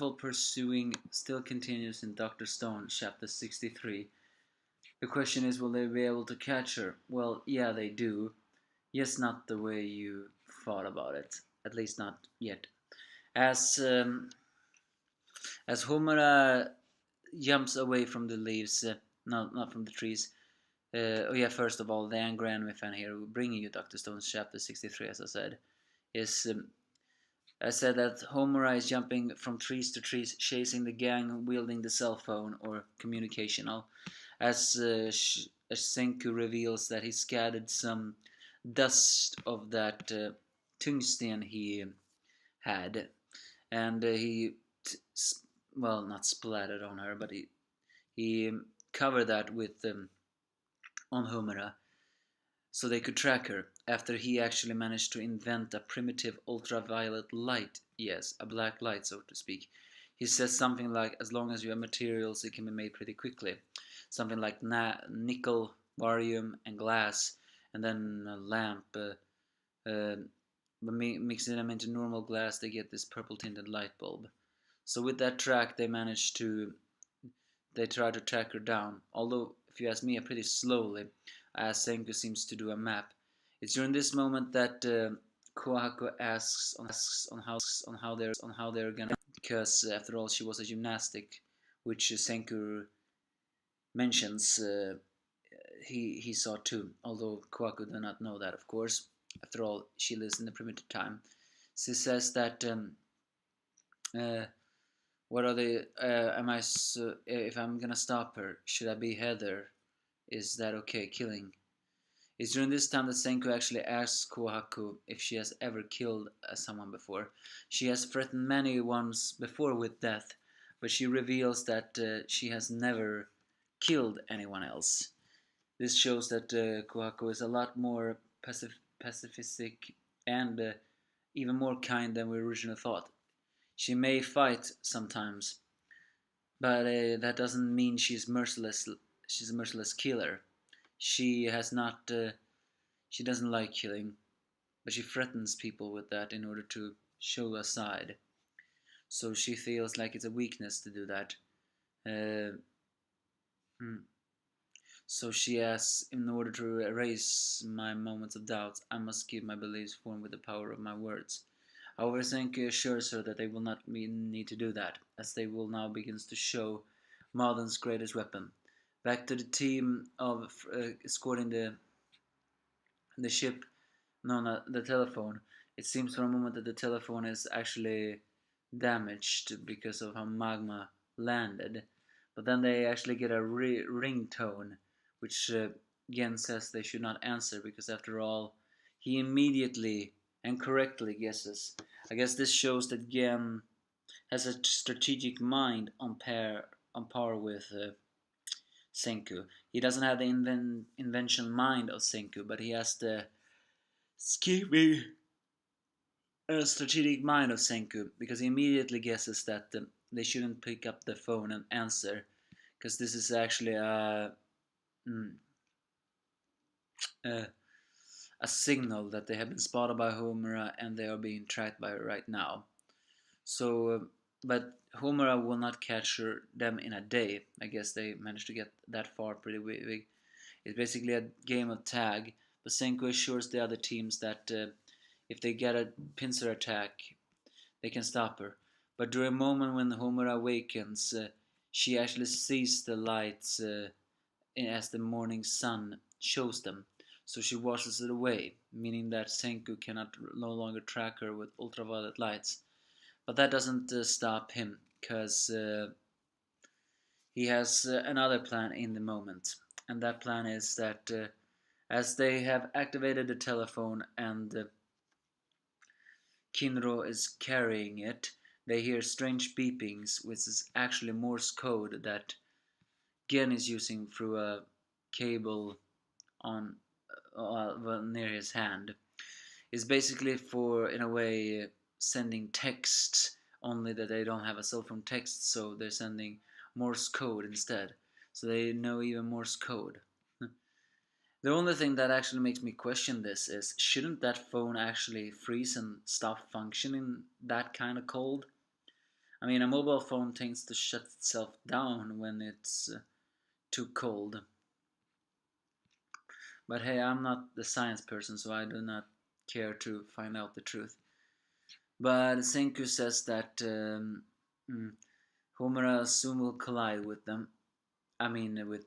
careful pursuing still continues in Dr. Stone, chapter 63. The question is, will they be able to catch her? Well, yeah, they do. Yes, not the way you thought about it. At least not yet. As Homura jumps away from the leaves, no, not from the trees. Oh yeah, first of all, the angry anime fan here, bringing you Dr. Stone's chapter 63, as I said, is I said that Homura is jumping from trees to trees, chasing the gang, wielding the cell phone or communicational, as Senku reveals that he scattered some dust of that tungsten he had, and he well, not splattered on her, but he covered that with on Homura so they could track her, after he actually managed to invent a primitive ultraviolet light. Yes, a black light, so to speak. He says something like, as long as you have materials, it can be made pretty quickly. Something like nickel, barium, and glass, and then a lamp. Mixing them into normal glass, they get this purple tinted light bulb. So with that track, they try to track her down. Although, if you ask me, pretty slowly, as Senku seems to do a map. It's during this moment that Kohaku asks on how they're gonna, because after all she was a gymnastic, which Senku mentions he saw too. Although Kohaku do not know that, of course. After all, she lives in the primitive time. She says that what are they? If I'm gonna stop her, should I behead her? Is that okay? Killing. It's during this time that Senku actually asks Kohaku if she has ever killed someone before. She has threatened many once before with death, but she reveals that she has never killed anyone else. This shows that Kohaku is a lot more pacifistic and even more kind than we originally thought. She may fight sometimes, but that doesn't mean she's merciless. She's a merciless killer. She has not. She doesn't like killing, but she threatens people with that in order to show a side. So she feels like it's a weakness to do that. Uh, So she asks, in order to erase my moments of doubt, I must give my beliefs form with the power of my words. However, Senki assures her that they will not need to do that, as they will now begin to show Marden's greatest weapon. Back to the team of escorting the ship, no, not the telephone. It seems for a moment that the telephone is actually damaged because of how magma landed. But then they actually get a ringtone, which Gen says they should not answer because, after all, he immediately and correctly guesses. I guess this shows that Gen has a strategic mind on par with Senku. He doesn't have the invention mind of Senku, but he has the scheming strategic mind of Senku, because he immediately guesses that they shouldn't pick up the phone and answer, because this is actually a signal that they have been spotted by Homura and they are being tracked by her right now. So, but Homura will not catch them in a day. I guess they managed to get that far pretty big. It's basically a game of tag, but Senku assures the other teams that if they get a pincer attack, they can stop her. But during a moment when Homura awakens, she actually sees the lights as the morning sun shows them. So she washes it away, meaning that Senku cannot no longer track her with ultraviolet lights. But that doesn't stop him, because he has another plan in the moment. And that plan is that as they have activated the telephone and Kinro is carrying it, they hear strange beepings, which is actually Morse code that Gen is using through a cable on near his hand. It's basically for, in a way, sending texts, only that they don't have a cell phone text, so they're sending Morse code instead. So they know even Morse code. The only thing that actually makes me question this is, shouldn't that phone actually freeze and stop functioning that kind of cold? I mean, a mobile phone tends to shut itself down when it's too cold. But hey, I'm not the science person, so I do not care to find out the truth. But Senku says that mm, Homura soon will collide with them. I mean, uh,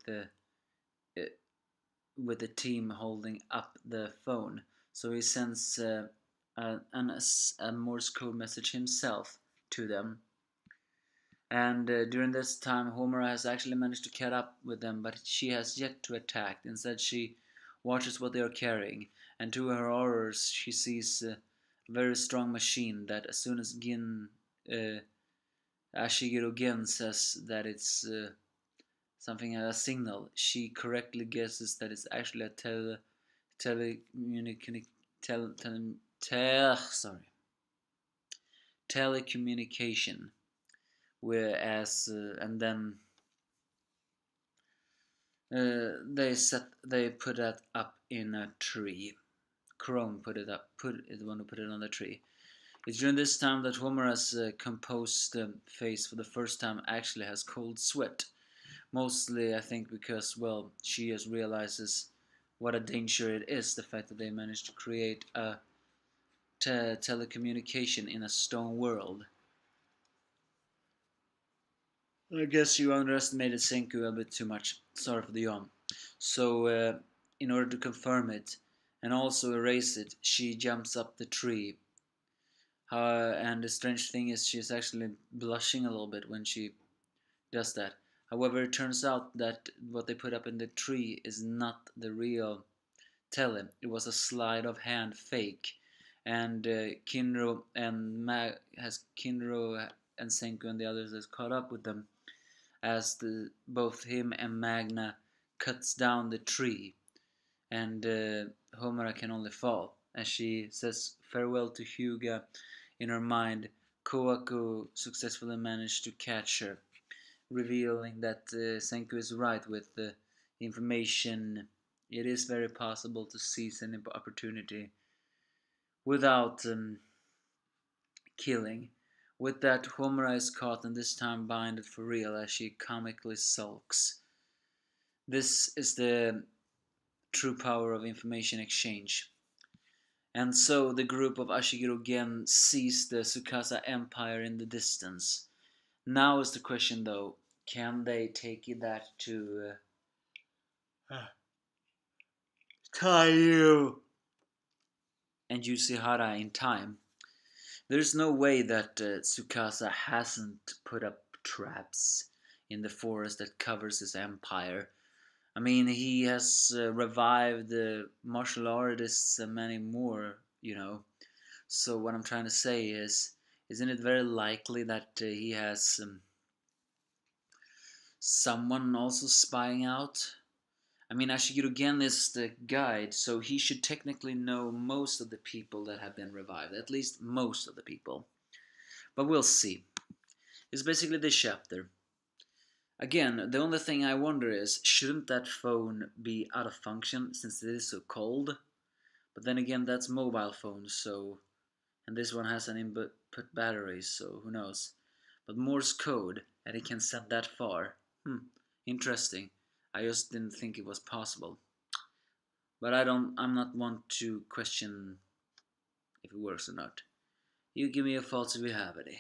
with the team holding up the phone. So he sends a Morse code message himself to them. And during this time, Homura has actually managed to catch up with them, but she has yet to attack. Instead, she watches what they are carrying, and to her horrors, she sees a very strong machine that, as soon as uh, Ashigeru Gen says that it's something a signal, she correctly guesses that it's actually a telecommunication sorry telecommunication. Whereas and then they put that up in a tree. Chrome put it up, put it want to put it on the tree. It's during this time that Homura's composed face for the first time actually has cold sweat. Mostly, I think, because, well, she just realizes what a danger it is, the fact that they managed to create a telecommunication in a stone world. I guess you underestimated Senku a bit too much. Sorry for the yawn. So, in order to confirm it and also erase it, she jumps up the tree. And the strange thing is, she's actually blushing a little bit when she does that. However, it turns out that what they put up in the tree is not the real tele. It was a sleight of hand fake. And Kinro and Senku and the others has caught up with them as both him and Magna cuts down the tree, and Homura can only fall. As she says farewell to Hyuga in her mind, Koaku successfully managed to catch her, revealing that Senku is right with the information. It is very possible to seize any opportunity without killing. With that, Homura is caught and this time binded for real as she comically sulks. This is the true power of information exchange. And so the group of Ashigeru Gen sees the Tsukasa Empire in the distance. Now is the question though, can they take that to Taiyu and Yusihara in time? There's no way that Tsukasa hasn't put up traps in the forest that covers his empire. I mean, he has revived martial artists and many more, you know. So what I'm trying to say is, isn't it very likely that he has someone also spying out? I mean, Ashigeru Gen is the guide, so he should technically know most of the people that have been revived. At least most of the people. But we'll see. It's basically this chapter. Again, the only thing I wonder is, shouldn't that phone be out of function since it is so cold? But then again, that's mobile phone, so... And this one has an input battery, so who knows. But Morse code, and it can send that far. Interesting. I just didn't think it was possible. But I'm not one to question if it works or not. You give me your faults if you have any.